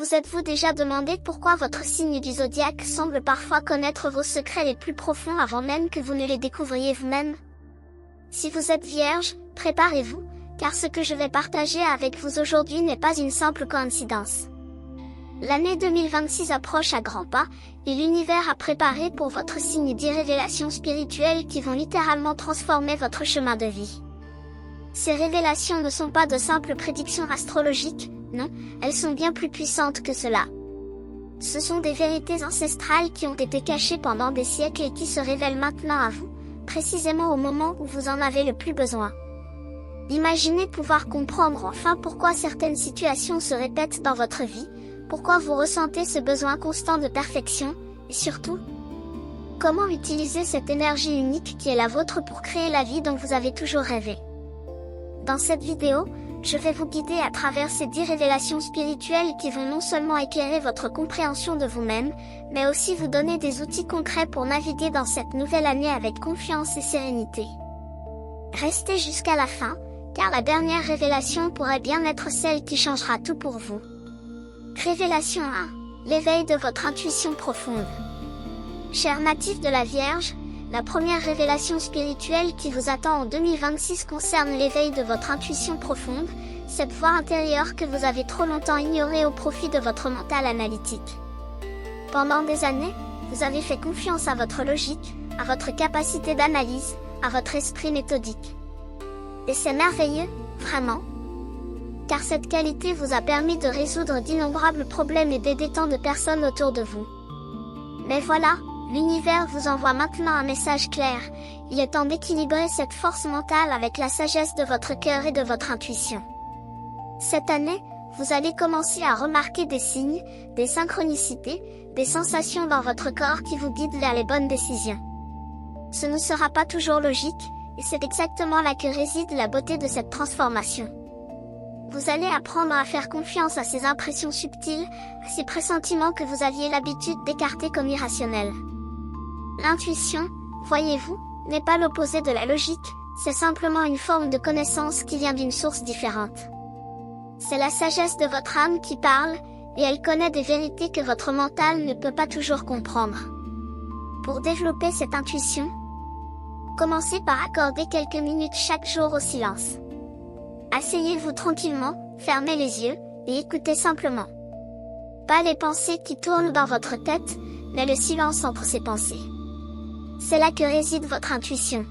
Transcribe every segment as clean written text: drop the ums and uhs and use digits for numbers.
Vous êtes-vous déjà demandé pourquoi votre signe du zodiaque semble parfois connaître vos secrets les plus profonds avant même que vous ne les découvriez vous-même? Si vous êtes vierge, préparez-vous, car ce que je vais partager avec vous aujourd'hui n'est pas une simple coïncidence. L'année 2026 approche à grands pas, et l'univers a préparé pour votre signe 10 révélations spirituelles qui vont littéralement transformer votre chemin de vie. Ces révélations ne sont pas de simples prédictions astrologiques, non, elles sont bien plus puissantes que cela. Ce sont des vérités ancestrales qui ont été cachées pendant des siècles et qui se révèlent maintenant à vous, précisément au moment où vous en avez le plus besoin. Imaginez pouvoir comprendre enfin pourquoi certaines situations se répètent dans votre vie, pourquoi vous ressentez ce besoin constant de perfection, et surtout, comment utiliser cette énergie unique qui est la vôtre pour créer la vie dont vous avez toujours rêvé. Dans cette vidéo, je vais vous guider à travers ces 10 révélations spirituelles qui vont non seulement éclairer votre compréhension de vous-même, mais aussi vous donner des outils concrets pour naviguer dans cette nouvelle année avec confiance et sérénité. Restez jusqu'à la fin, car la dernière révélation pourrait bien être celle qui changera tout pour vous. Révélation 1. L'éveil de votre intuition profonde. Chers natifs de la Vierge, la première révélation spirituelle qui vous attend en 2026 concerne l'éveil de votre intuition profonde, cette voix intérieure que vous avez trop longtemps ignorée au profit de votre mental analytique. Pendant des années, vous avez fait confiance à votre logique, à votre capacité d'analyse, à votre esprit méthodique. Et c'est merveilleux, vraiment. Car cette qualité vous a permis de résoudre d'innombrables problèmes et d'aider tant de personnes autour de vous. Mais voilà, l'univers vous envoie maintenant un message clair, il est temps d'équilibrer cette force mentale avec la sagesse de votre cœur et de votre intuition. Cette année, vous allez commencer à remarquer des signes, des synchronicités, des sensations dans votre corps qui vous guident vers les bonnes décisions. Ce ne sera pas toujours logique, et c'est exactement là que réside la beauté de cette transformation. Vous allez apprendre à faire confiance à ces impressions subtiles, à ces pressentiments que vous aviez l'habitude d'écarter comme irrationnels. L'intuition, voyez-vous, n'est pas l'opposé de la logique, c'est simplement une forme de connaissance qui vient d'une source différente. C'est la sagesse de votre âme qui parle, et elle connaît des vérités que votre mental ne peut pas toujours comprendre. Pour développer cette intuition, commencez par accorder quelques minutes chaque jour au silence. Asseyez-vous tranquillement, fermez les yeux, et écoutez simplement. Pas les pensées qui tournent dans votre tête, mais le silence entre ces pensées. C'est là que réside votre intuition.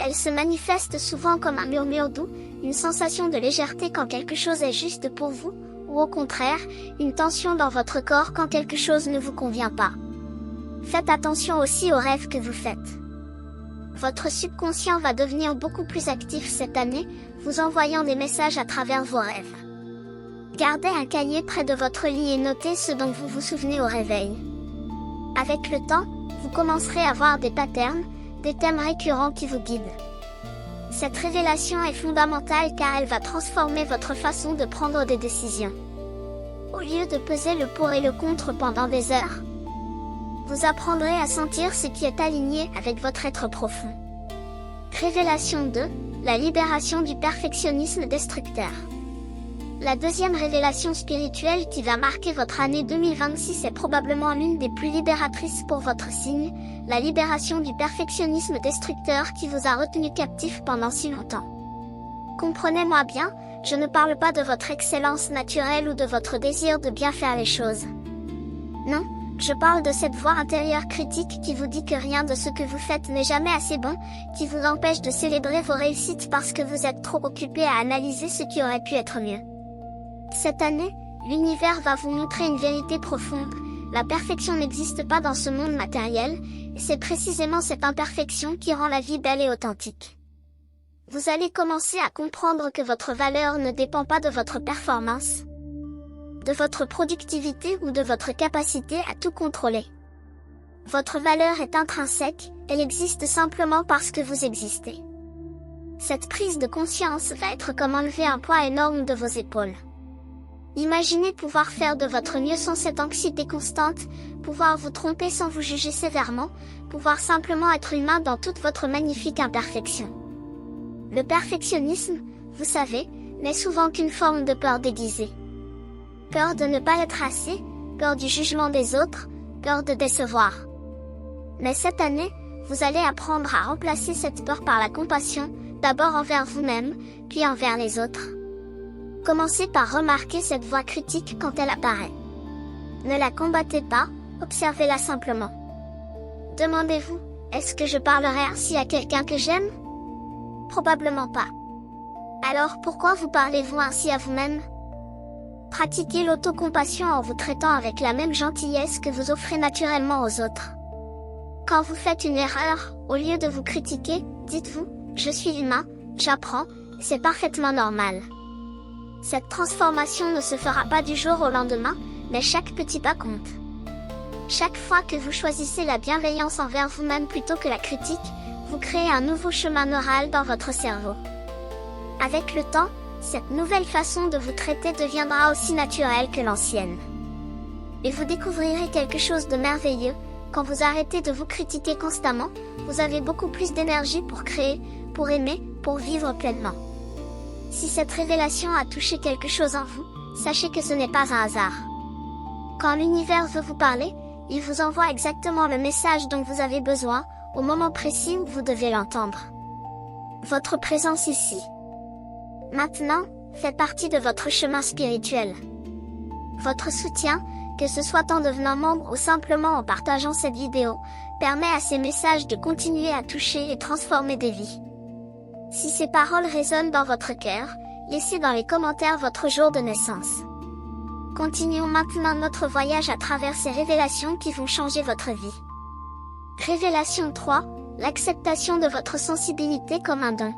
Elle se manifeste souvent comme un murmure doux, une sensation de légèreté quand quelque chose est juste pour vous, ou au contraire, une tension dans votre corps quand quelque chose ne vous convient pas. Faites attention aussi aux rêves que vous faites. Votre subconscient va devenir beaucoup plus actif cette année, vous envoyant des messages à travers vos rêves. Gardez un cahier près de votre lit et notez ce dont vous vous souvenez au réveil. Avec le temps, vous commencerez à voir des patterns, des thèmes récurrents qui vous guident. Cette révélation est fondamentale car elle va transformer votre façon de prendre des décisions. Au lieu de peser le pour et le contre pendant des heures, vous apprendrez à sentir ce qui est aligné avec votre être profond. Révélation 2. La libération du perfectionnisme destructeur. La deuxième révélation spirituelle qui va marquer votre année 2026 est probablement l'une des plus libératrices pour votre signe, la libération du perfectionnisme destructeur qui vous a retenu captif pendant si longtemps. Comprenez-moi bien, je ne parle pas de votre excellence naturelle ou de votre désir de bien faire les choses. Non, je parle de cette voix intérieure critique qui vous dit que rien de ce que vous faites n'est jamais assez bon, qui vous empêche de célébrer vos réussites parce que vous êtes trop occupé à analyser ce qui aurait pu être mieux. Cette année, l'univers va vous montrer une vérité profonde. La perfection n'existe pas dans ce monde matériel, et c'est précisément cette imperfection qui rend la vie belle et authentique. Vous allez commencer à comprendre que votre valeur ne dépend pas de votre performance, de votre productivité ou de votre capacité à tout contrôler. Votre valeur est intrinsèque, elle existe simplement parce que vous existez. Cette prise de conscience va être comme enlever un poids énorme de vos épaules. Imaginez pouvoir faire de votre mieux sans cette anxiété constante, pouvoir vous tromper sans vous juger sévèrement, pouvoir simplement être humain dans toute votre magnifique imperfection. Le perfectionnisme, vous savez, n'est souvent qu'une forme de peur déguisée. Peur de ne pas être assez, peur du jugement des autres, peur de décevoir. Mais cette année, vous allez apprendre à remplacer cette peur par la compassion, d'abord envers vous-même, puis envers les autres. Commencez par remarquer cette voix critique quand elle apparaît. Ne la combattez pas, observez-la simplement. Demandez-vous, est-ce que je parlerai ainsi à quelqu'un que j'aime? Probablement pas. Alors pourquoi vous parlez-vous ainsi à vous-même? Pratiquez l'autocompassion en vous traitant avec la même gentillesse que vous offrez naturellement aux autres. Quand vous faites une erreur, au lieu de vous critiquer, dites-vous, je suis humain, j'apprends, c'est parfaitement normal. Cette transformation ne se fera pas du jour au lendemain, mais chaque petit pas compte. Chaque fois que vous choisissez la bienveillance envers vous-même plutôt que la critique, vous créez un nouveau chemin neural dans votre cerveau. Avec le temps, cette nouvelle façon de vous traiter deviendra aussi naturelle que l'ancienne. Et vous découvrirez quelque chose de merveilleux, quand vous arrêtez de vous critiquer constamment, vous avez beaucoup plus d'énergie pour créer, pour aimer, pour vivre pleinement. Si cette révélation a touché quelque chose en vous, sachez que ce n'est pas un hasard. Quand l'univers veut vous parler, il vous envoie exactement le message dont vous avez besoin, au moment précis où vous devez l'entendre. Votre présence ici, maintenant, fait partie de votre chemin spirituel. Votre soutien, que ce soit en devenant membre ou simplement en partageant cette vidéo, permet à ces messages de continuer à toucher et transformer des vies. Si ces paroles résonnent dans votre cœur, laissez dans les commentaires votre jour de naissance. Continuons maintenant notre voyage à travers ces révélations qui vont changer votre vie. Révélation 3, l'acceptation de votre sensibilité comme un don.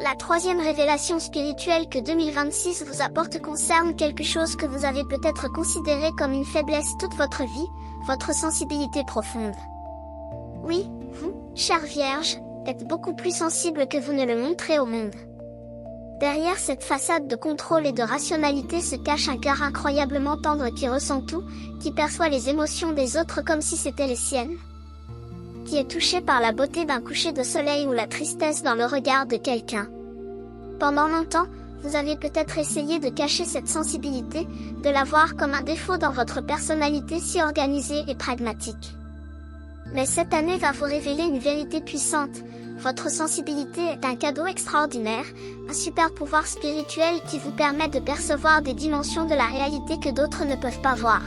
La troisième révélation spirituelle que 2026 vous apporte concerne quelque chose que vous avez peut-être considéré comme une faiblesse toute votre vie, votre sensibilité profonde. Oui, vous, chère Vierge, êtes beaucoup plus sensible que vous ne le montrez au monde. Derrière cette façade de contrôle et de rationalité se cache un cœur incroyablement tendre qui ressent tout, qui perçoit les émotions des autres comme si c'était les siennes, qui est touché par la beauté d'un coucher de soleil ou la tristesse dans le regard de quelqu'un. Pendant longtemps, vous avez peut-être essayé de cacher cette sensibilité, de la voir comme un défaut dans votre personnalité si organisée et pragmatique. Mais cette année va vous révéler une vérité puissante. Votre sensibilité est un cadeau extraordinaire, un super pouvoir spirituel qui vous permet de percevoir des dimensions de la réalité que d'autres ne peuvent pas voir.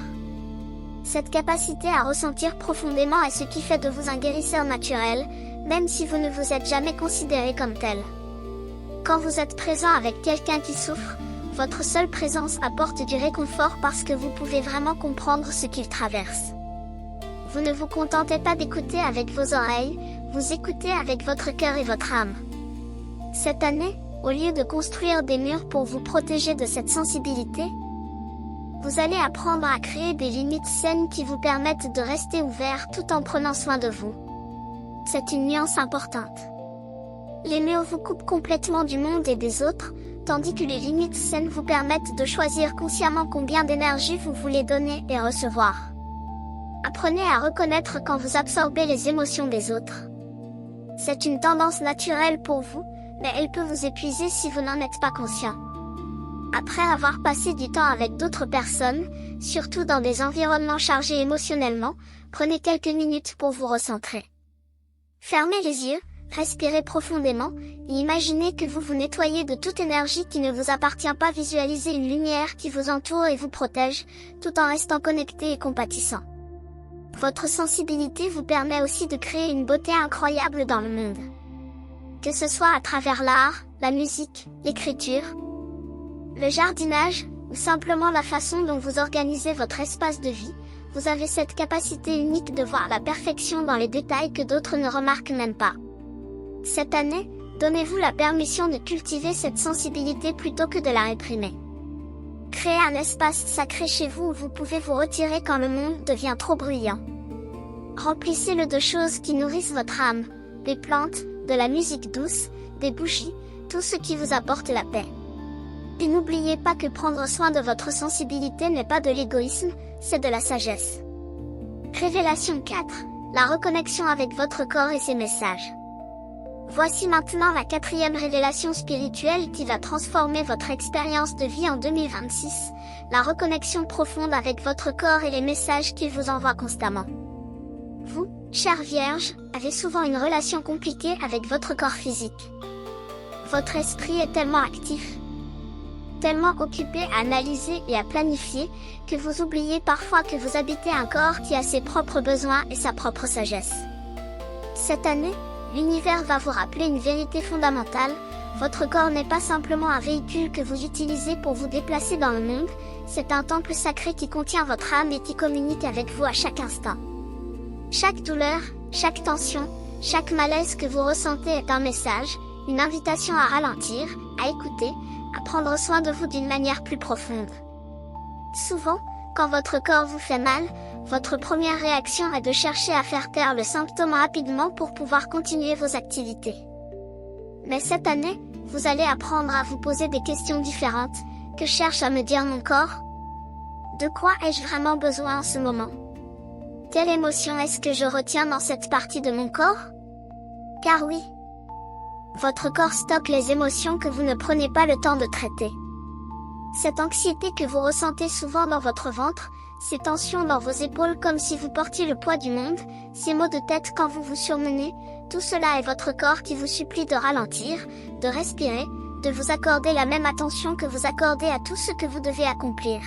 Cette capacité à ressentir profondément est ce qui fait de vous un guérisseur naturel, même si vous ne vous êtes jamais considéré comme tel. Quand vous êtes présent avec quelqu'un qui souffre, votre seule présence apporte du réconfort parce que vous pouvez vraiment comprendre ce qu'il traverse. Vous ne vous contentez pas d'écouter avec vos oreilles, vous écoutez avec votre cœur et votre âme. Cette année, au lieu de construire des murs pour vous protéger de cette sensibilité, vous allez apprendre à créer des limites saines qui vous permettent de rester ouvert tout en prenant soin de vous. C'est une nuance importante. Les murs vous coupent complètement du monde et des autres, tandis que les limites saines vous permettent de choisir consciemment combien d'énergie vous voulez donner et recevoir. Apprenez à reconnaître quand vous absorbez les émotions des autres. C'est une tendance naturelle pour vous, mais elle peut vous épuiser si vous n'en êtes pas conscient. Après avoir passé du temps avec d'autres personnes, surtout dans des environnements chargés émotionnellement, prenez quelques minutes pour vous recentrer. Fermez les yeux, respirez profondément, et imaginez que vous vous nettoyez de toute énergie qui ne vous appartient pas. Visualisez une lumière qui vous entoure et vous protège, tout en restant connecté et compatissant. Votre sensibilité vous permet aussi de créer une beauté incroyable dans le monde. Que ce soit à travers l'art, la musique, l'écriture, le jardinage, ou simplement la façon dont vous organisez votre espace de vie, vous avez cette capacité unique de voir la perfection dans les détails que d'autres ne remarquent même pas. Cette année, donnez-vous la permission de cultiver cette sensibilité plutôt que de la réprimer. Créez un espace sacré chez vous où vous pouvez vous retirer quand le monde devient trop bruyant. Remplissez-le de choses qui nourrissent votre âme, des plantes, de la musique douce, des bougies, tout ce qui vous apporte la paix. Et n'oubliez pas que prendre soin de votre sensibilité n'est pas de l'égoïsme, c'est de la sagesse. Révélation 4, la reconnexion avec votre corps et ses messages. Voici maintenant la 4e révélation spirituelle qui va transformer votre expérience de vie en 2026, la reconnexion profonde avec votre corps et les messages qu'il vous envoie constamment. Vous, chère Vierge, avez souvent une relation compliquée avec votre corps physique. Votre esprit est tellement actif, tellement occupé à analyser et à planifier, que vous oubliez parfois que vous habitez un corps qui a ses propres besoins et sa propre sagesse. Cette année, l'univers va vous rappeler une vérité fondamentale: votre corps n'est pas simplement un véhicule que vous utilisez pour vous déplacer dans le monde, c'est un temple sacré qui contient votre âme et qui communique avec vous à chaque instant. Chaque douleur, chaque tension, chaque malaise que vous ressentez est un message, une invitation à ralentir, à écouter, à prendre soin de vous d'une manière plus profonde. Souvent, quand votre corps vous fait mal, votre première réaction est de chercher à faire taire le symptôme rapidement pour pouvoir continuer vos activités. Mais cette année, vous allez apprendre à vous poser des questions différentes. Que cherche à me dire mon corps? De quoi ai-je vraiment besoin en ce moment? Quelle émotion est-ce que je retiens dans cette partie de mon corps? Car oui, votre corps stocke les émotions que vous ne prenez pas le temps de traiter. Cette anxiété que vous ressentez souvent dans votre ventre, ces tensions dans vos épaules comme si vous portiez le poids du monde, ces maux de tête quand vous vous surmenez, tout cela est votre corps qui vous supplie de ralentir, de respirer, de vous accorder la même attention que vous accordez à tout ce que vous devez accomplir.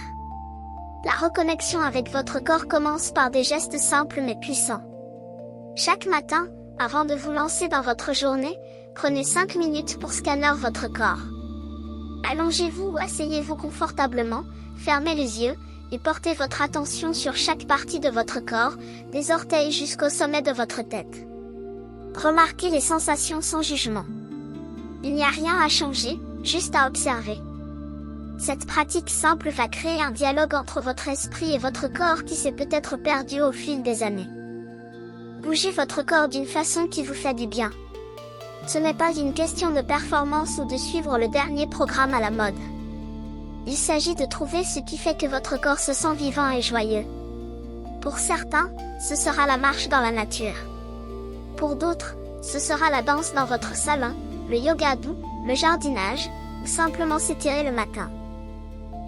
La reconnexion avec votre corps commence par des gestes simples mais puissants. Chaque matin, avant de vous lancer dans votre journée, prenez 5 minutes pour scanner votre corps. Allongez-vous ou asseyez-vous confortablement, fermez les yeux, et portez votre attention sur chaque partie de votre corps, des orteils jusqu'au sommet de votre tête. Remarquez les sensations sans jugement. Il n'y a rien à changer, juste à observer. Cette pratique simple va créer un dialogue entre votre esprit et votre corps qui s'est peut-être perdu au fil des années. Bougez votre corps d'une façon qui vous fait du bien. Ce n'est pas une question de performance ou de suivre le dernier programme à la mode. Il s'agit de trouver ce qui fait que votre corps se sent vivant et joyeux. Pour certains, ce sera la marche dans la nature. Pour d'autres, ce sera la danse dans votre salon, le yoga doux, le jardinage, ou simplement s'étirer le matin.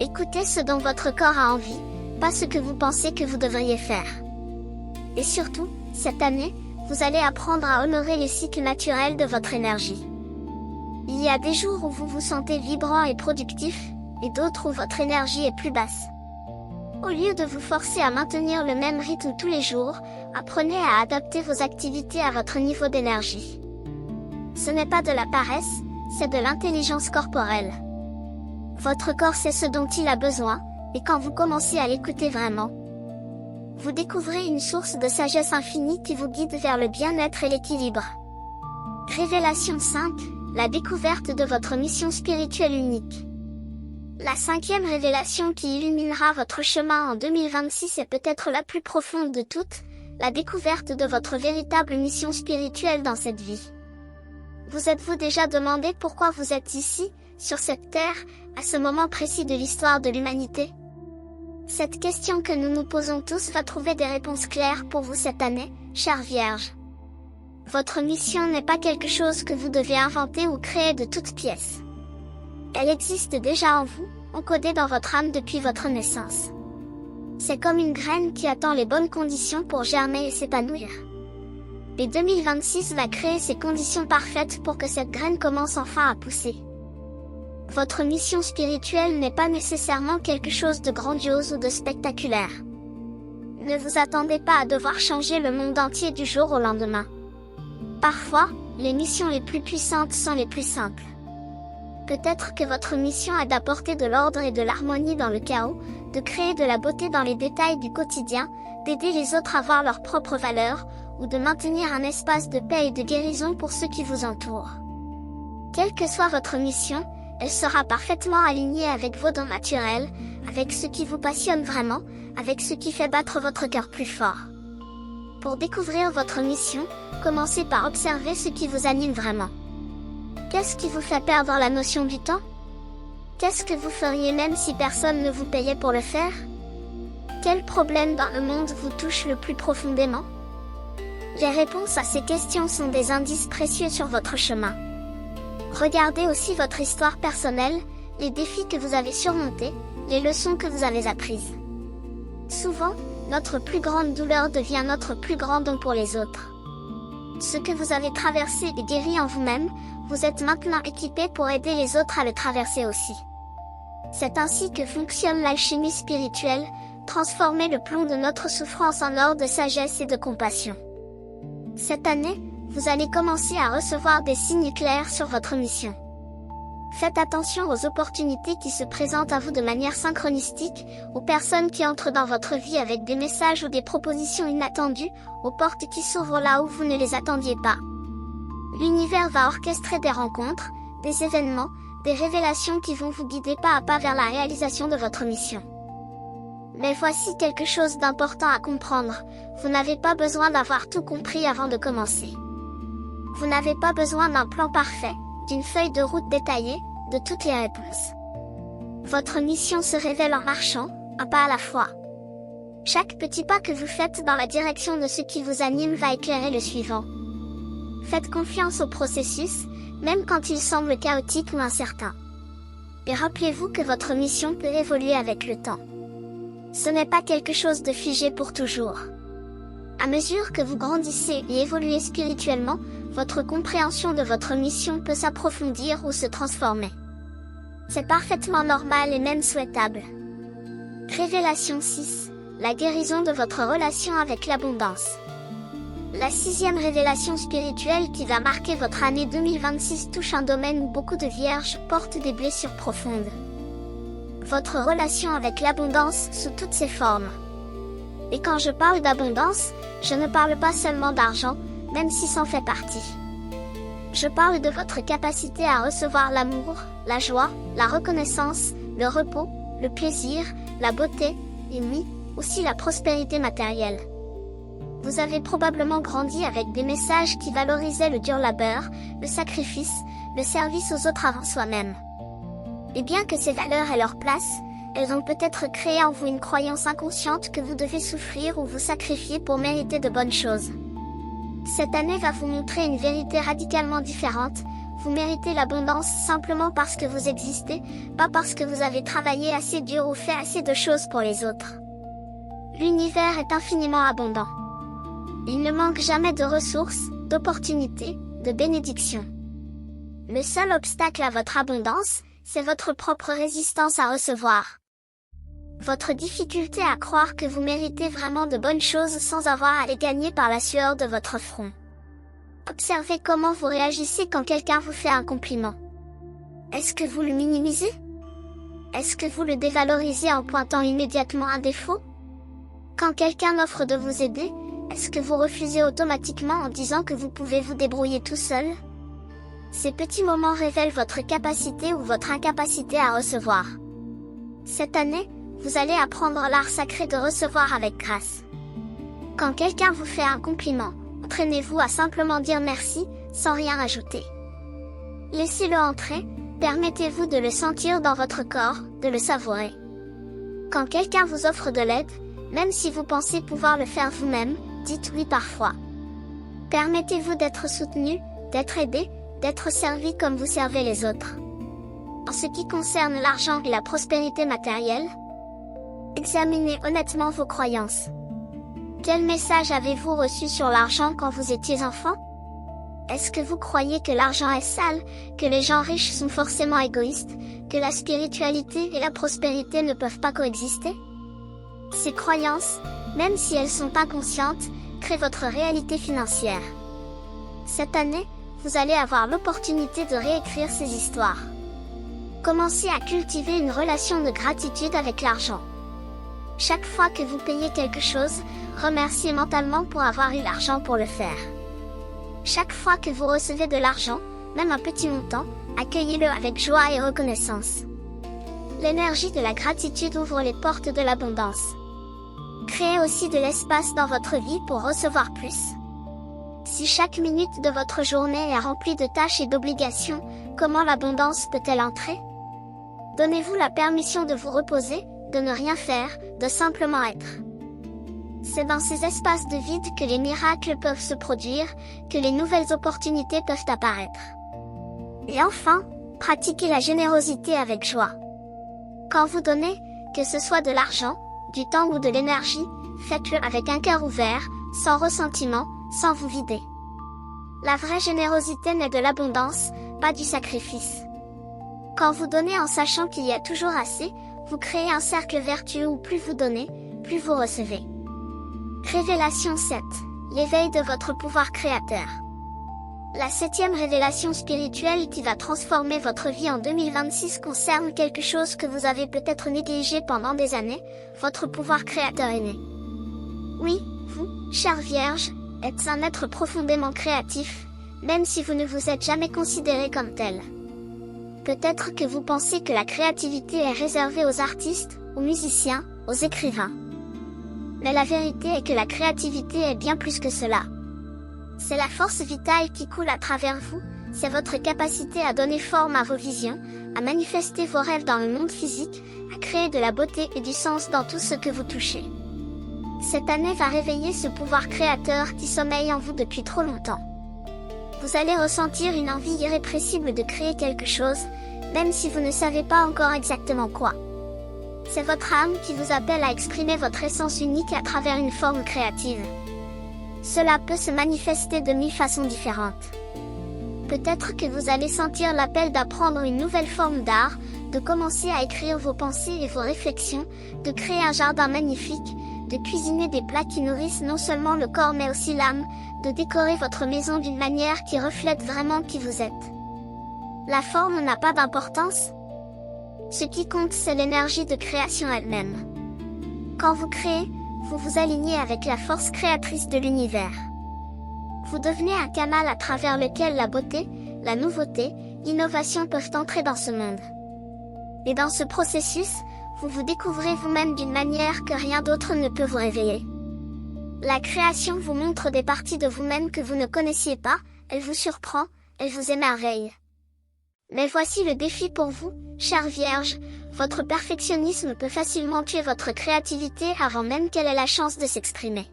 Écoutez ce dont votre corps a envie, pas ce que vous pensez que vous devriez faire. Et surtout, cette année, vous allez apprendre à honorer les cycles naturels de votre énergie. Il y a des jours où vous vous sentez vibrant et productif, et d'autres où votre énergie est plus basse. Au lieu de vous forcer à maintenir le même rythme tous les jours, apprenez à adapter vos activités à votre niveau d'énergie. Ce n'est pas de la paresse, c'est de l'intelligence corporelle. Votre corps sait ce dont il a besoin, et quand vous commencez à l'écouter vraiment, vous découvrez une source de sagesse infinie qui vous guide vers le bien-être et l'équilibre. Révélation 5, la découverte de votre mission spirituelle unique. La 5e révélation qui illuminera votre chemin en 2026 est peut-être la plus profonde de toutes, la découverte de votre véritable mission spirituelle dans cette vie. Vous êtes-vous déjà demandé pourquoi vous êtes ici, sur cette terre, à ce moment précis de l'histoire de l'humanité? Cette question que nous nous posons tous va trouver des réponses claires pour vous cette année, chère Vierge. Votre mission n'est pas quelque chose que vous devez inventer ou créer de toutes pièces. Elle existe déjà en vous, encodée dans votre âme depuis votre naissance. C'est comme une graine qui attend les bonnes conditions pour germer et s'épanouir. Et 2026 va créer ces conditions parfaites pour que cette graine commence enfin à pousser. Votre mission spirituelle n'est pas nécessairement quelque chose de grandiose ou de spectaculaire. Ne vous attendez pas à devoir changer le monde entier du jour au lendemain. Parfois, les missions les plus puissantes sont les plus simples. Peut-être que votre mission est d'apporter de l'ordre et de l'harmonie dans le chaos, de créer de la beauté dans les détails du quotidien, d'aider les autres à voir leurs propres valeurs, ou de maintenir un espace de paix et de guérison pour ceux qui vous entourent. Quelle que soit votre mission, elle sera parfaitement alignée avec vos dons naturels, avec ce qui vous passionne vraiment, avec ce qui fait battre votre cœur plus fort. Pour découvrir votre mission, commencez par observer ce qui vous anime vraiment. Qu'est-ce qui vous fait perdre la notion du temps? Qu'est-ce que vous feriez même si personne ne vous payait pour le faire? Quel problème dans le monde vous touche le plus profondément? Les réponses à ces questions sont des indices précieux sur votre chemin. Regardez aussi votre histoire personnelle, les défis que vous avez surmontés, les leçons que vous avez apprises. Souvent, notre plus grande douleur devient notre plus grand don pour les autres. Ce que vous avez traversé et guéri en vous-même, vous êtes maintenant équipé pour aider les autres à le traverser aussi. C'est ainsi que fonctionne l'alchimie spirituelle, transformer le plomb de notre souffrance en or de sagesse et de compassion. Cette année, vous allez commencer à recevoir des signes clairs sur votre mission. Faites attention aux opportunités qui se présentent à vous de manière synchronistique, aux personnes qui entrent dans votre vie avec des messages ou des propositions inattendues, aux portes qui s'ouvrent là où vous ne les attendiez pas. L'univers va orchestrer des rencontres, des événements, des révélations qui vont vous guider pas à pas vers la réalisation de votre mission. Mais voici quelque chose d'important à comprendre, vous n'avez pas besoin d'avoir tout compris avant de commencer. Vous n'avez pas besoin d'un plan parfait, d'une feuille de route détaillée, de toutes les réponses. Votre mission se révèle en marchant, un pas à la fois. Chaque petit pas que vous faites dans la direction de ce qui vous anime va éclairer le suivant. Faites confiance au processus, même quand il semble chaotique ou incertain. Et rappelez-vous que votre mission peut évoluer avec le temps. Ce n'est pas quelque chose de figé pour toujours. À mesure que vous grandissez et évoluez spirituellement, votre compréhension de votre mission peut s'approfondir ou se transformer. C'est parfaitement normal et même souhaitable. Révélation 6. La guérison de votre relation avec l'abondance. La 6e révélation spirituelle qui va marquer votre année 2026 touche un domaine où beaucoup de vierges portent des blessures profondes. Votre relation avec l'abondance sous toutes ses formes. Et quand je parle d'abondance, je ne parle pas seulement d'argent, même si c'en fait partie. Je parle de votre capacité à recevoir l'amour, la joie, la reconnaissance, le repos, le plaisir, la beauté, et oui, aussi la prospérité matérielle. Vous avez probablement grandi avec des messages qui valorisaient le dur labeur, le sacrifice, le service aux autres avant soi-même. Et bien que ces valeurs aient leur place, elles ont peut-être créé en vous une croyance inconsciente que vous devez souffrir ou vous sacrifier pour mériter de bonnes choses. Cette année va vous montrer une vérité radicalement différente, vous méritez l'abondance simplement parce que vous existez, pas parce que vous avez travaillé assez dur ou fait assez de choses pour les autres. L'univers est infiniment abondant. Il ne manque jamais de ressources, d'opportunités, de bénédictions. Le seul obstacle à votre abondance, c'est votre propre résistance à recevoir. Votre difficulté à croire que vous méritez vraiment de bonnes choses sans avoir à les gagner par la sueur de votre front. Observez comment vous réagissez quand quelqu'un vous fait un compliment. Est-ce que vous le minimisez? Est-ce que vous le dévalorisez en pointant immédiatement un défaut? Quand quelqu'un offre de vous aider, est-ce que vous refusez automatiquement en disant que vous pouvez vous débrouiller tout seul? Ces petits moments révèlent votre capacité ou votre incapacité à recevoir. Cette année, vous allez apprendre l'art sacré de recevoir avec grâce. Quand quelqu'un vous fait un compliment, entraînez-vous à simplement dire merci, sans rien ajouter. Laissez-le entrer, permettez-vous de le sentir dans votre corps, de le savourer. Quand quelqu'un vous offre de l'aide, même si vous pensez pouvoir le faire vous-même, dites oui parfois. Permettez-vous d'être soutenu, d'être aidé, d'être servi comme vous servez les autres. En ce qui concerne l'argent et la prospérité matérielle, examinez honnêtement vos croyances. Quel message avez-vous reçu sur l'argent quand vous étiez enfant? Est-ce que vous croyez que l'argent est sale, que les gens riches sont forcément égoïstes, que la spiritualité et la prospérité ne peuvent pas coexister? Ces croyances, même si elles sont inconscientes, créent votre réalité financière. Cette année, vous allez avoir l'opportunité de réécrire ces histoires. Commencez à cultiver une relation de gratitude avec l'argent. Chaque fois que vous payez quelque chose, remerciez mentalement pour avoir eu l'argent pour le faire. Chaque fois que vous recevez de l'argent, même un petit montant, accueillez-le avec joie et reconnaissance. L'énergie de la gratitude ouvre les portes de l'abondance. Créez aussi de l'espace dans votre vie pour recevoir plus. Si chaque minute de votre journée est remplie de tâches et d'obligations, comment l'abondance peut-elle entrer? Donnez-vous la permission de vous reposer, de ne rien faire, de simplement être. C'est dans ces espaces de vide que les miracles peuvent se produire, que les nouvelles opportunités peuvent apparaître. Et enfin, pratiquez la générosité avec joie. Quand vous donnez, que ce soit de l'argent, du temps ou de l'énergie, faites-le avec un cœur ouvert, sans ressentiment, sans vous vider. La vraie générosité naît de l'abondance, pas du sacrifice. Quand vous donnez en sachant qu'il y a toujours assez, vous créez un cercle vertueux où plus vous donnez, plus vous recevez. Révélation 7. L'éveil de votre pouvoir créateur. La 7e révélation spirituelle qui va transformer votre vie en 2026 concerne quelque chose que vous avez peut-être négligé pendant des années, votre pouvoir créateur est né. Oui, vous, chère Vierge, êtes un être profondément créatif, même si vous ne vous êtes jamais considéré comme tel. Peut-être que vous pensez que la créativité est réservée aux artistes, aux musiciens, aux écrivains. Mais la vérité est que la créativité est bien plus que cela. C'est la force vitale qui coule à travers vous, c'est votre capacité à donner forme à vos visions, à manifester vos rêves dans le monde physique, à créer de la beauté et du sens dans tout ce que vous touchez. Cette année va réveiller ce pouvoir créateur qui sommeille en vous depuis trop longtemps. Vous allez ressentir une envie irrépressible de créer quelque chose, même si vous ne savez pas encore exactement quoi. C'est votre âme qui vous appelle à exprimer votre essence unique à travers une forme créative. Cela peut se manifester de 1000 façons différentes. Peut-être que vous allez sentir l'appel d'apprendre une nouvelle forme d'art, de commencer à écrire vos pensées et vos réflexions, de créer un jardin magnifique, de cuisiner des plats qui nourrissent non seulement le corps mais aussi l'âme, de décorer votre maison d'une manière qui reflète vraiment qui vous êtes. La forme n'a pas d'importance. Ce qui compte, c'est l'énergie de création elle-même. Quand vous créez, vous vous alignez avec la force créatrice de l'univers. Vous devenez un canal à travers lequel la beauté, la nouveauté, l'innovation peuvent entrer dans ce monde. Et dans ce processus, vous vous découvrez vous-même d'une manière que rien d'autre ne peut vous réveiller. La création vous montre des parties de vous-même que vous ne connaissiez pas, elle vous surprend, elle vous émerveille. Mais voici le défi pour vous, chère Vierge, votre perfectionnisme peut facilement tuer votre créativité avant même qu'elle ait la chance de s'exprimer.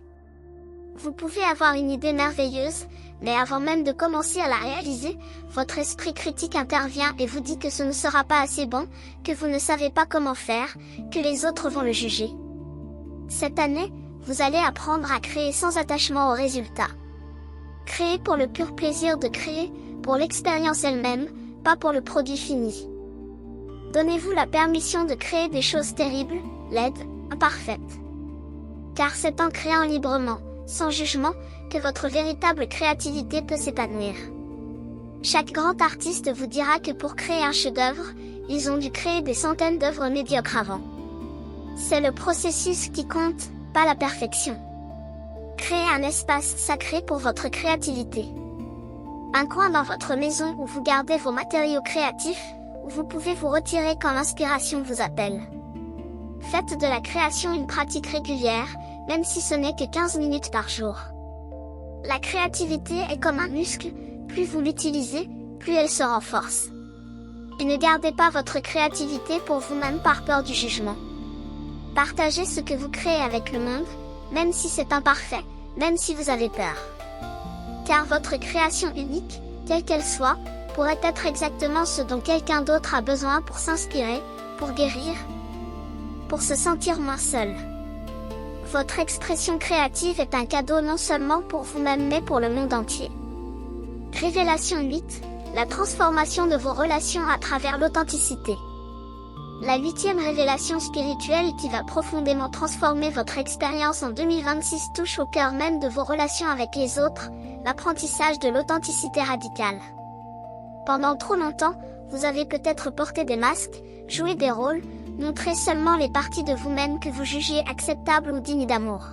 Vous pouvez avoir une idée merveilleuse, mais avant même de commencer à la réaliser, votre esprit critique intervient et vous dit que ce ne sera pas assez bon, que vous ne savez pas comment faire, que les autres vont le juger. Cette année, vous allez apprendre à créer sans attachement aux résultats. Créer pour le pur plaisir de créer, pour l'expérience elle-même, pas pour le produit fini. Donnez-vous la permission de créer des choses terribles, laides, imparfaites. Car c'est en créant librement, sans jugement, que votre véritable créativité peut s'épanouir. Chaque grand artiste vous dira que pour créer un chef-d'œuvre, ils ont dû créer des centaines d'œuvres médiocres avant. C'est le processus qui compte, pas la perfection. Créez un espace sacré pour votre créativité. Un coin dans votre maison où vous gardez vos matériaux créatifs, où vous pouvez vous retirer quand l'inspiration vous appelle. Faites de la création une pratique régulière, même si ce n'est que 15 minutes par jour. La créativité est comme un muscle, plus vous l'utilisez, plus elle se renforce. Et ne gardez pas votre créativité pour vous-même par peur du jugement. Partagez ce que vous créez avec le monde, même si c'est imparfait, même si vous avez peur. Car votre création unique, quelle qu'elle soit, pourrait être exactement ce dont quelqu'un d'autre a besoin pour s'inspirer, pour guérir, pour se sentir moins seul. Votre expression créative est un cadeau non seulement pour vous-même mais pour le monde entier. Révélation 8, la transformation de vos relations à travers l'authenticité. La 8e révélation spirituelle qui va profondément transformer votre expérience en 2026 touche au cœur même de vos relations avec les autres, l'apprentissage de l'authenticité radicale. Pendant trop longtemps, vous avez peut-être porté des masques, joué des rôles, montré seulement les parties de vous-même que vous jugiez acceptables ou dignes d'amour.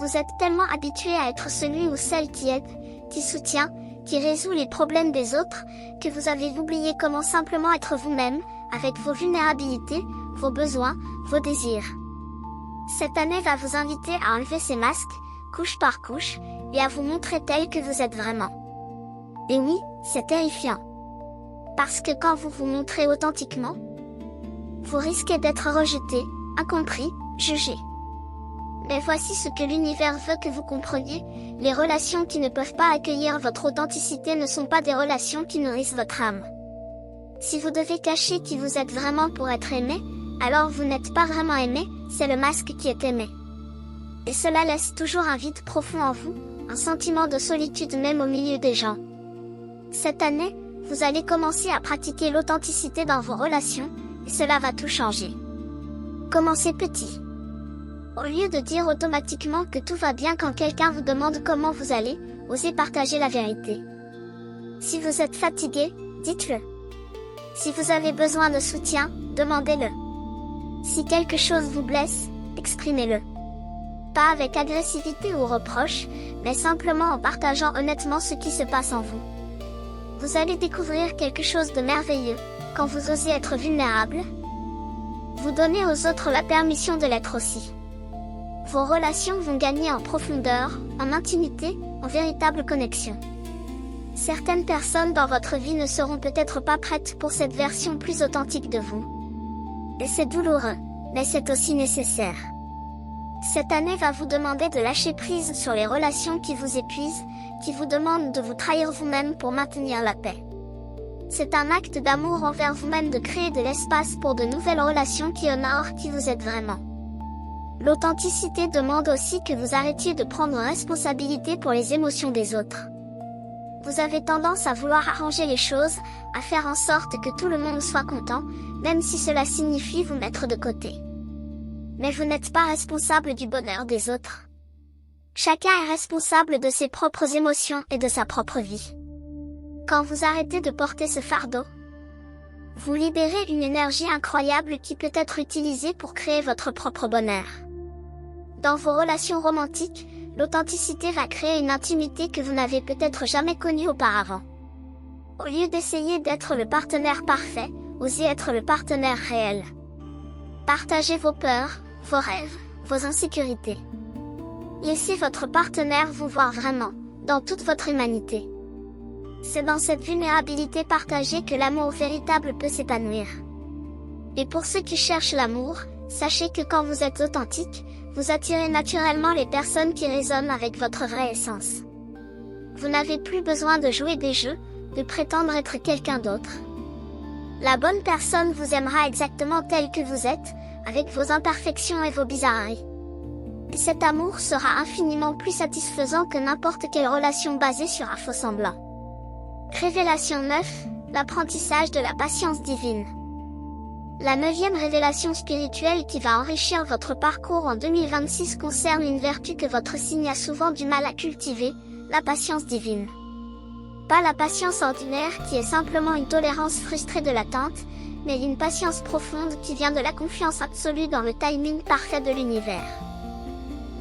Vous êtes tellement habitué à être celui ou celle qui aide, qui soutient, qui résout les problèmes des autres, que vous avez oublié comment simplement être vous-même, avec vos vulnérabilités, vos besoins, vos désirs. Cette année va vous inviter à enlever ces masques, couche par couche, et à vous montrer tel que vous êtes vraiment. Et oui, c'est terrifiant. Parce que quand vous vous montrez authentiquement, vous risquez d'être rejeté, incompris, jugé. Mais voici ce que l'univers veut que vous compreniez, les relations qui ne peuvent pas accueillir votre authenticité ne sont pas des relations qui nourrissent votre âme. Si vous devez cacher qui vous êtes vraiment pour être aimé, alors vous n'êtes pas vraiment aimé, c'est le masque qui est aimé. Et cela laisse toujours un vide profond en vous, un sentiment de solitude même au milieu des gens. Cette année, vous allez commencer à pratiquer l'authenticité dans vos relations, et cela va tout changer. Commencez petit. Au lieu de dire automatiquement que tout va bien quand quelqu'un vous demande comment vous allez, osez partager la vérité. Si vous êtes fatigué, dites-le. Si vous avez besoin de soutien, demandez-le. Si quelque chose vous blesse, exprimez-le. Pas avec agressivité ou reproche, mais simplement en partageant honnêtement ce qui se passe en vous. Vous allez découvrir quelque chose de merveilleux, quand vous osez être vulnérable. Vous donnez aux autres la permission de l'être aussi. Vos relations vont gagner en profondeur, en intimité, en véritable connexion. Certaines personnes dans votre vie ne seront peut-être pas prêtes pour cette version plus authentique de vous. Et c'est douloureux, mais c'est aussi nécessaire. Cette année va vous demander de lâcher prise sur les relations qui vous épuisent, qui vous demandent de vous trahir vous-même pour maintenir la paix. C'est un acte d'amour envers vous-même de créer de l'espace pour de nouvelles relations qui honorent qui vous êtes vraiment. L'authenticité demande aussi que vous arrêtiez de prendre responsabilité pour les émotions des autres. Vous avez tendance à vouloir arranger les choses, à faire en sorte que tout le monde soit content, même si cela signifie vous mettre de côté. Mais vous n'êtes pas responsable du bonheur des autres. Chacun est responsable de ses propres émotions et de sa propre vie. Quand vous arrêtez de porter ce fardeau, vous libérez une énergie incroyable qui peut être utilisée pour créer votre propre bonheur. Dans vos relations romantiques, l'authenticité va créer une intimité que vous n'avez peut-être jamais connue auparavant. Au lieu d'essayer d'être le partenaire parfait, osez être le partenaire réel. Partagez vos peurs, vos rêves, vos insécurités. Laissez votre partenaire vous voir vraiment, dans toute votre humanité. C'est dans cette vulnérabilité partagée que l'amour véritable peut s'épanouir. Et pour ceux qui cherchent l'amour, sachez que quand vous êtes authentique, vous attirez naturellement les personnes qui résonnent avec votre vraie essence. Vous n'avez plus besoin de jouer des jeux, de prétendre être quelqu'un d'autre. La bonne personne vous aimera exactement tel que vous êtes, avec vos imperfections et vos bizarreries. Et cet amour sera infiniment plus satisfaisant que n'importe quelle relation basée sur un faux semblant. Révélation 9, l'apprentissage de la patience divine. La 9e révélation spirituelle qui va enrichir votre parcours en 2026 concerne une vertu que votre signe a souvent du mal à cultiver, la patience divine. Pas la patience ordinaire qui est simplement une tolérance frustrée de l'attente, mais une patience profonde qui vient de la confiance absolue dans le timing parfait de l'univers.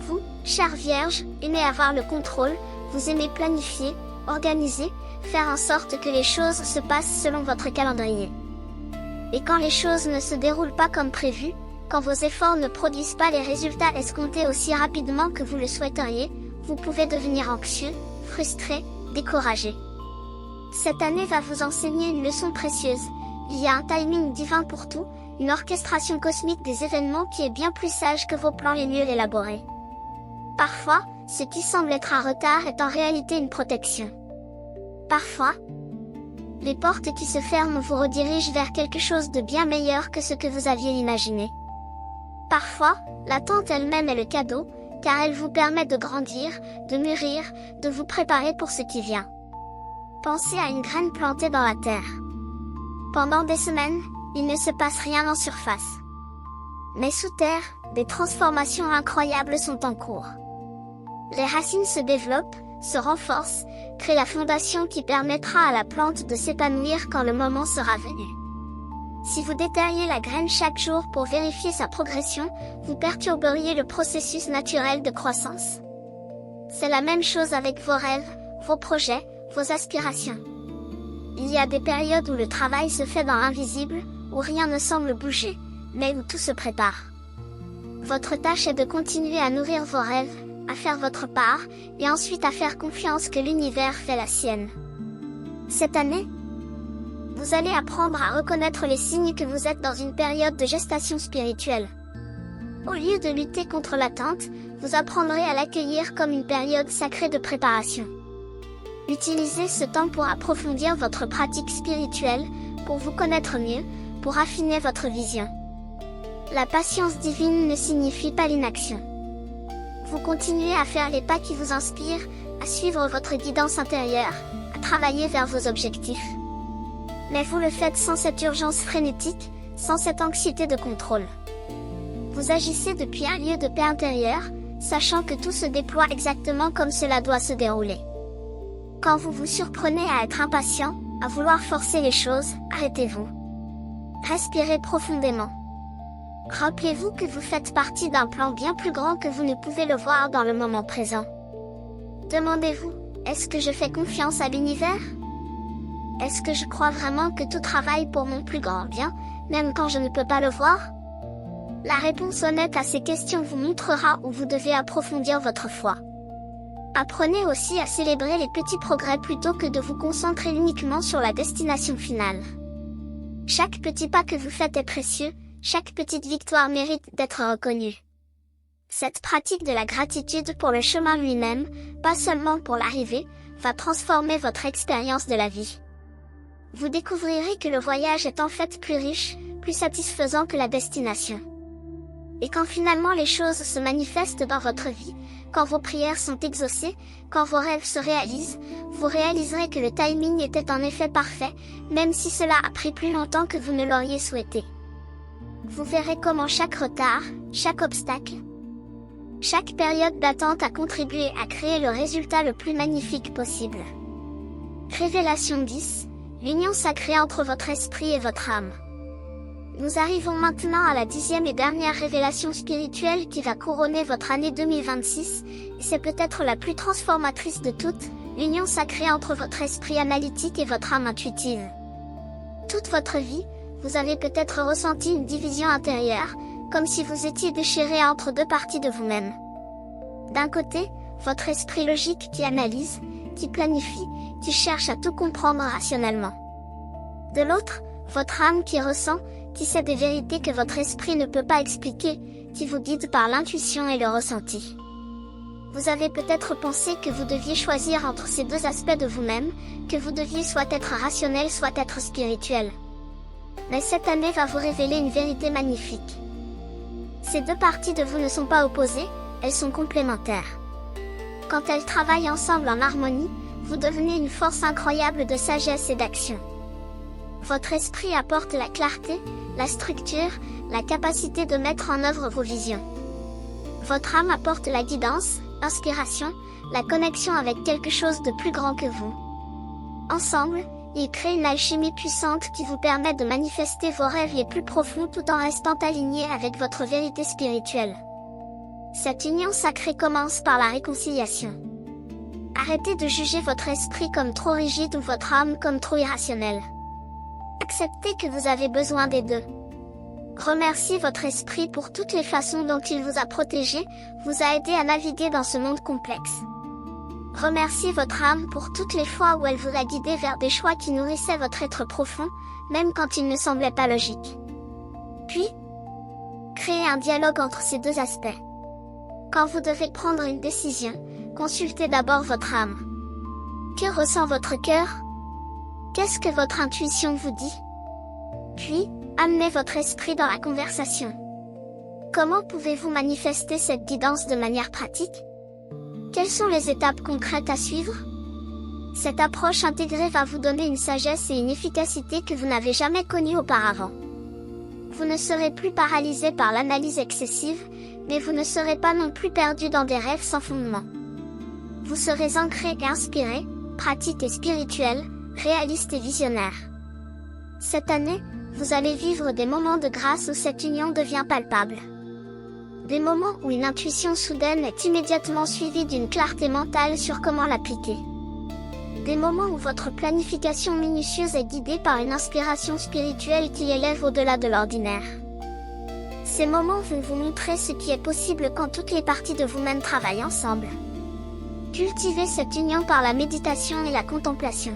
Vous, chère Vierge, aimez avoir le contrôle, vous aimez planifier, organiser, faire en sorte que les choses se passent selon votre calendrier. Et quand les choses ne se déroulent pas comme prévu, quand vos efforts ne produisent pas les résultats escomptés aussi rapidement que vous le souhaiteriez, vous pouvez devenir anxieux, frustré, découragé. Cette année va vous enseigner une leçon précieuse. Il y a un timing divin pour tout, une orchestration cosmique des événements qui est bien plus sage que vos plans les mieux élaborés. Parfois, ce qui semble être un retard est en réalité une protection. Parfois, les portes qui se ferment vous redirigent vers quelque chose de bien meilleur que ce que vous aviez imaginé. Parfois, l'attente elle-même est le cadeau, car elle vous permet de grandir, de mûrir, de vous préparer pour ce qui vient. Pensez à une graine plantée dans la terre. Pendant des semaines, il ne se passe rien en surface. Mais sous terre, des transformations incroyables sont en cours. Les racines se développent, se renforcent, créent la fondation qui permettra à la plante de s'épanouir quand le moment sera venu. Si vous déterriez la graine chaque jour pour vérifier sa progression, vous perturberiez le processus naturel de croissance. C'est la même chose avec vos rêves, vos projets, vos aspirations. Il y a des périodes où le travail se fait dans l'invisible, où rien ne semble bouger, mais où tout se prépare. Votre tâche est de continuer à nourrir vos rêves, à faire votre part, et ensuite à faire confiance que l'univers fait la sienne. Cette année, vous allez apprendre à reconnaître les signes que vous êtes dans une période de gestation spirituelle. Au lieu de lutter contre l'attente, vous apprendrez à l'accueillir comme une période sacrée de préparation. Utilisez ce temps pour approfondir votre pratique spirituelle, pour vous connaître mieux, pour affiner votre vision. La patience divine ne signifie pas l'inaction. Vous continuez à faire les pas qui vous inspirent, à suivre votre guidance intérieure, à travailler vers vos objectifs. Mais vous le faites sans cette urgence frénétique, sans cette anxiété de contrôle. Vous agissez depuis un lieu de paix intérieure, sachant que tout se déploie exactement comme cela doit se dérouler. Quand vous vous surprenez à être impatient, à vouloir forcer les choses, arrêtez-vous. Respirez profondément. Rappelez-vous que vous faites partie d'un plan bien plus grand que vous ne pouvez le voir dans le moment présent. Demandez-vous, est-ce que je fais confiance à l'univers? Est-ce que je crois vraiment que tout travaille pour mon plus grand bien, même quand je ne peux pas le voir? La réponse honnête à ces questions vous montrera où vous devez approfondir votre foi. Apprenez aussi à célébrer les petits progrès plutôt que de vous concentrer uniquement sur la destination finale. Chaque petit pas que vous faites est précieux, chaque petite victoire mérite d'être reconnue. Cette pratique de la gratitude pour le chemin lui-même, pas seulement pour l'arrivée, va transformer votre expérience de la vie. Vous découvrirez que le voyage est en fait plus riche, plus satisfaisant que la destination. Et quand finalement les choses se manifestent dans votre vie, quand vos prières sont exaucées, quand vos rêves se réalisent, vous réaliserez que le timing était en effet parfait, même si cela a pris plus longtemps que vous ne l'auriez souhaité. Vous verrez comment chaque retard, chaque obstacle, chaque période d'attente a contribué à créer le résultat le plus magnifique possible. Révélation 10, l'union sacrée entre votre esprit et votre âme. Nous arrivons maintenant à la 10e et dernière révélation spirituelle qui va couronner votre année 2026, et c'est peut-être la plus transformatrice de toutes, l'union sacrée entre votre esprit analytique et votre âme intuitive. Toute votre vie, vous avez peut-être ressenti une division intérieure, comme si vous étiez déchiré entre deux parties de vous-même. D'un côté, votre esprit logique qui analyse, qui planifie, qui cherche à tout comprendre rationnellement. De l'autre, votre âme qui ressent, qui sait des vérités que votre esprit ne peut pas expliquer, qui vous guide par l'intuition et le ressenti. Vous avez peut-être pensé que vous deviez choisir entre ces deux aspects de vous-même, que vous deviez soit être rationnel soit être spirituel. Mais cette année va vous révéler une vérité magnifique. Ces deux parties de vous ne sont pas opposées, elles sont complémentaires. Quand elles travaillent ensemble en harmonie, vous devenez une force incroyable de sagesse et d'action. Votre esprit apporte la clarté, la structure, la capacité de mettre en œuvre vos visions. Votre âme apporte la guidance, l'inspiration, la connexion avec quelque chose de plus grand que vous. Ensemble, ils créent une alchimie puissante qui vous permet de manifester vos rêves les plus profonds tout en restant alignés avec votre vérité spirituelle. Cette union sacrée commence par la réconciliation. Arrêtez de juger votre esprit comme trop rigide ou votre âme comme trop irrationnelle. Acceptez que vous avez besoin des deux. Remerciez votre esprit pour toutes les façons dont il vous a protégé, vous a aidé à naviguer dans ce monde complexe. Remerciez votre âme pour toutes les fois où elle vous a guidé vers des choix qui nourrissaient votre être profond, même quand ils ne semblaient pas logiques. Puis, créez un dialogue entre ces deux aspects. Quand vous devez prendre une décision, consultez d'abord votre âme. Que ressent votre cœur? Qu'est-ce que votre intuition vous dit? Puis, amenez votre esprit dans la conversation. Comment pouvez-vous manifester cette guidance de manière pratique? Quelles sont les étapes concrètes à suivre? Cette approche intégrée va vous donner une sagesse et une efficacité que vous n'avez jamais connues auparavant. Vous ne serez plus paralysé par l'analyse excessive, mais vous ne serez pas non plus perdu dans des rêves sans fondement. Vous serez ancré et inspiré, pratique et spirituel, réaliste et visionnaire. Cette année, vous allez vivre des moments de grâce où cette union devient palpable. Des moments où une intuition soudaine est immédiatement suivie d'une clarté mentale sur comment l'appliquer. Des moments où votre planification minutieuse est guidée par une inspiration spirituelle qui élève au-delà de l'ordinaire. Ces moments vont vous montrer ce qui est possible quand toutes les parties de vous-même travaillent ensemble. Cultivez cette union par la méditation et la contemplation.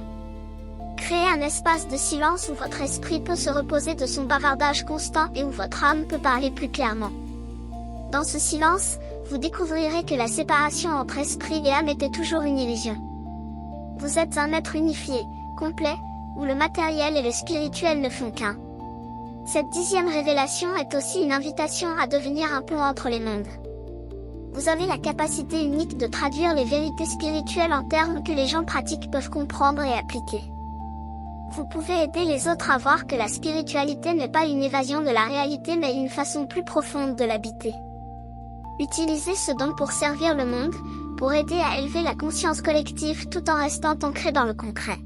Créez un espace de silence où votre esprit peut se reposer de son bavardage constant et où votre âme peut parler plus clairement. Dans ce silence, vous découvrirez que la séparation entre esprit et âme était toujours une illusion. Vous êtes un être unifié, complet, où le matériel et le spirituel ne font qu'un. Cette 10e révélation est aussi une invitation à devenir un pont entre les mondes. Vous avez la capacité unique de traduire les vérités spirituelles en termes que les gens pratiques peuvent comprendre et appliquer. Vous pouvez aider les autres à voir que la spiritualité n'est pas une évasion de la réalité mais une façon plus profonde de l'habiter. Utilisez ce don pour servir le monde, pour aider à élever la conscience collective tout en restant ancré dans le concret.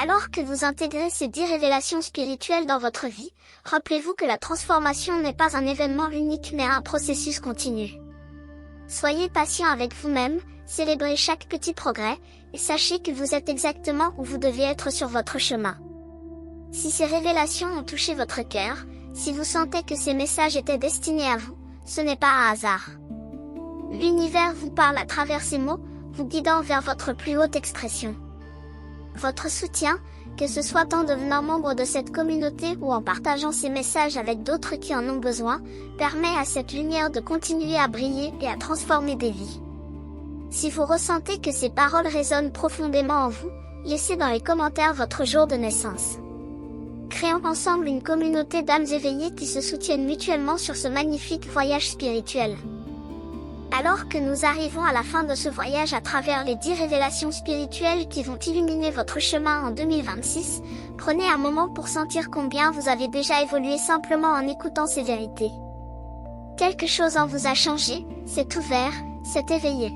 Alors que vous intégrez ces 10 révélations spirituelles dans votre vie, rappelez-vous que la transformation n'est pas un événement unique mais un processus continu. Soyez patient avec vous-même, célébrez chaque petit progrès, et sachez que vous êtes exactement où vous devez être sur votre chemin. Si ces révélations ont touché votre cœur, si vous sentez que ces messages étaient destinés à vous, ce n'est pas un hasard. L'univers vous parle à travers ces mots, vous guidant vers votre plus haute expression. Votre soutien, que ce soit en devenant membre de cette communauté ou en partageant ces messages avec d'autres qui en ont besoin, permet à cette lumière de continuer à briller et à transformer des vies. Si vous ressentez que ces paroles résonnent profondément en vous, laissez dans les commentaires votre jour de naissance. Créons ensemble une communauté d'âmes éveillées qui se soutiennent mutuellement sur ce magnifique voyage spirituel. Alors que nous arrivons à la fin de ce voyage à travers les 10 révélations spirituelles qui vont illuminer votre chemin en 2026, prenez un moment pour sentir combien vous avez déjà évolué simplement en écoutant ces vérités. Quelque chose en vous a changé, s'est ouvert, s'est éveillé.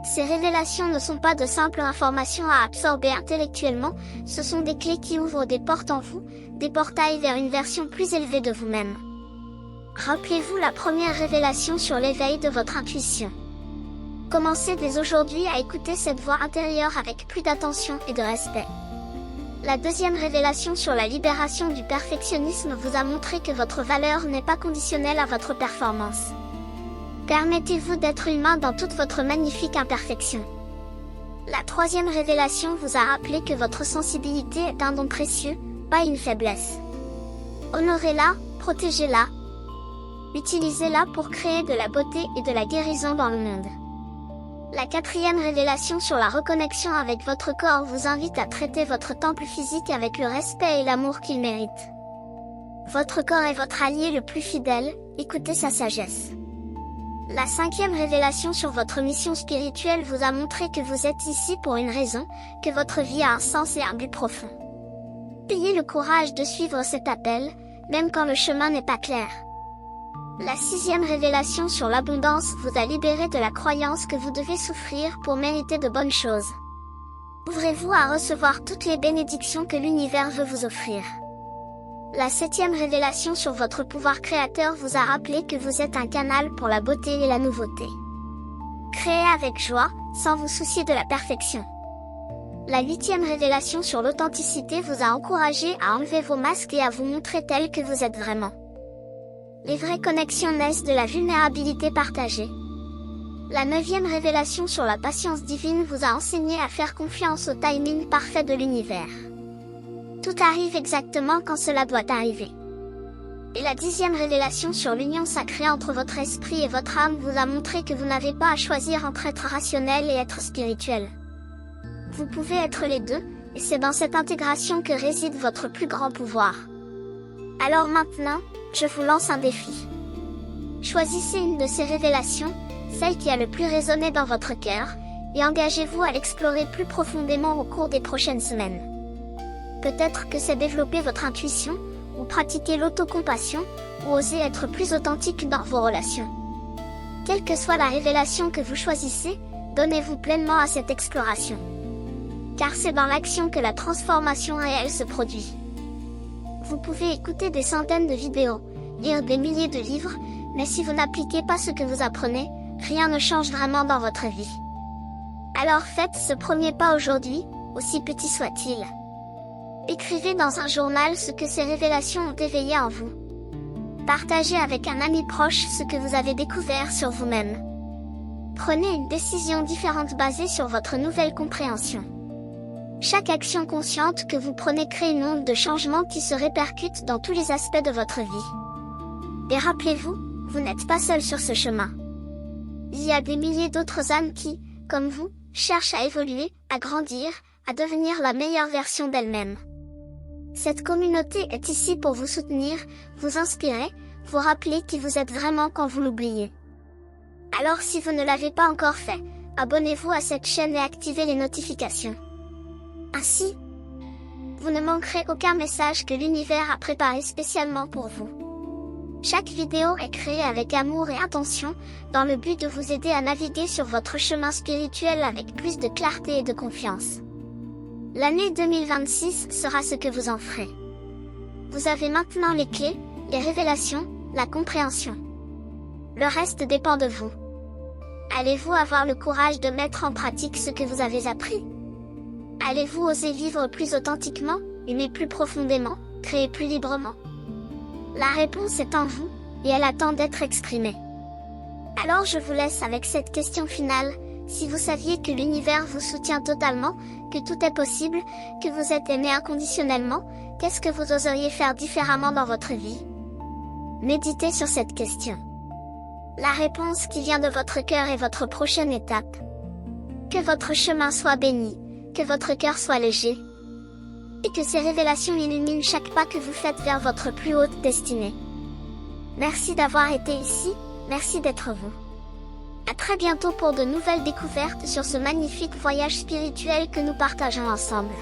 Ces révélations ne sont pas de simples informations à absorber intellectuellement, ce sont des clés qui ouvrent des portes en vous, des portails vers une version plus élevée de vous-même. Rappelez-vous la première révélation sur l'éveil de votre intuition. Commencez dès aujourd'hui à écouter cette voix intérieure avec plus d'attention et de respect. La deuxième révélation sur la libération du perfectionnisme vous a montré que votre valeur n'est pas conditionnelle à votre performance. Permettez-vous d'être humain dans toute votre magnifique imperfection. La troisième révélation vous a rappelé que votre sensibilité est un don précieux, pas une faiblesse. Honorez-la, protégez-la. Utilisez-la pour créer de la beauté et de la guérison dans le monde. La quatrième révélation sur la reconnexion avec votre corps vous invite à traiter votre temple physique avec le respect et l'amour qu'il mérite. Votre corps est votre allié le plus fidèle, écoutez sa sagesse. La cinquième révélation sur votre mission spirituelle vous a montré que vous êtes ici pour une raison, que votre vie a un sens et un but profond. Ayez le courage de suivre cet appel, même quand le chemin n'est pas clair. La sixième révélation sur l'abondance vous a libéré de la croyance que vous devez souffrir pour mériter de bonnes choses. Ouvrez-vous à recevoir toutes les bénédictions que l'univers veut vous offrir. La septième révélation sur votre pouvoir créateur vous a rappelé que vous êtes un canal pour la beauté et la nouveauté. Créez avec joie, sans vous soucier de la perfection. La huitième révélation sur l'authenticité vous a encouragé à enlever vos masques et à vous montrer tel que vous êtes vraiment. Les vraies connexions naissent de la vulnérabilité partagée. La neuvième révélation sur la patience divine vous a enseigné à faire confiance au timing parfait de l'univers. Tout arrive exactement quand cela doit arriver. Et la dixième révélation sur l'union sacrée entre votre esprit et votre âme vous a montré que vous n'avez pas à choisir entre être rationnel et être spirituel. Vous pouvez être les deux, et c'est dans cette intégration que réside votre plus grand pouvoir. Alors maintenant, je vous lance un défi. Choisissez une de ces révélations, celle qui a le plus résonné dans votre cœur, et engagez-vous à l'explorer plus profondément au cours des prochaines semaines. Peut-être que c'est développer votre intuition, ou pratiquer l'autocompassion, ou oser être plus authentique dans vos relations. Quelle que soit la révélation que vous choisissez, donnez-vous pleinement à cette exploration. Car c'est dans l'action que la transformation réelle se produit. Vous pouvez écouter des centaines de vidéos, lire des milliers de livres, mais si vous n'appliquez pas ce que vous apprenez, rien ne change vraiment dans votre vie. Alors faites ce premier pas aujourd'hui, aussi petit soit-il. Écrivez dans un journal ce que ces révélations ont éveillé en vous. Partagez avec un ami proche ce que vous avez découvert sur vous-même. Prenez une décision différente basée sur votre nouvelle compréhension. Chaque action consciente que vous prenez crée une onde de changement qui se répercute dans tous les aspects de votre vie. Et rappelez-vous, Vous n'êtes pas seul sur ce chemin. Il y a des milliers d'autres âmes qui, comme vous, cherchent à évoluer, à grandir, à devenir la meilleure version d'elles-mêmes. Cette communauté est ici pour vous soutenir, vous inspirer, vous rappeler qui vous êtes vraiment quand vous l'oubliez. Alors si vous ne l'avez pas encore fait, abonnez-vous à cette chaîne et activez les notifications. Ainsi, vous ne manquerez aucun message que l'univers a préparé spécialement pour vous. Chaque vidéo est créée avec amour et intention, dans le but de vous aider à naviguer sur votre chemin spirituel avec plus de clarté et de confiance. L'année 2026 sera ce que vous en ferez. Vous avez maintenant les clés, les révélations, la compréhension. Le reste dépend de vous. Allez-vous avoir le courage de mettre en pratique ce que vous avez appris? Allez-vous oser vivre plus authentiquement, aimer plus profondément, créer plus librement? La réponse est en vous, et elle attend d'être exprimée. Alors je vous laisse avec cette question finale. Si vous saviez que l'univers vous soutient totalement, que tout est possible, que vous êtes aimé inconditionnellement, qu'est-ce que vous oseriez faire différemment dans votre vie? Méditez sur cette question. La réponse qui vient de votre cœur est votre prochaine étape. Que votre chemin soit béni, que votre cœur soit léger, et que ces révélations illuminent chaque pas que vous faites vers votre plus haute destinée. Merci d'avoir été ici, merci d'être vous. À très bientôt pour de nouvelles découvertes sur ce magnifique voyage spirituel que nous partageons ensemble.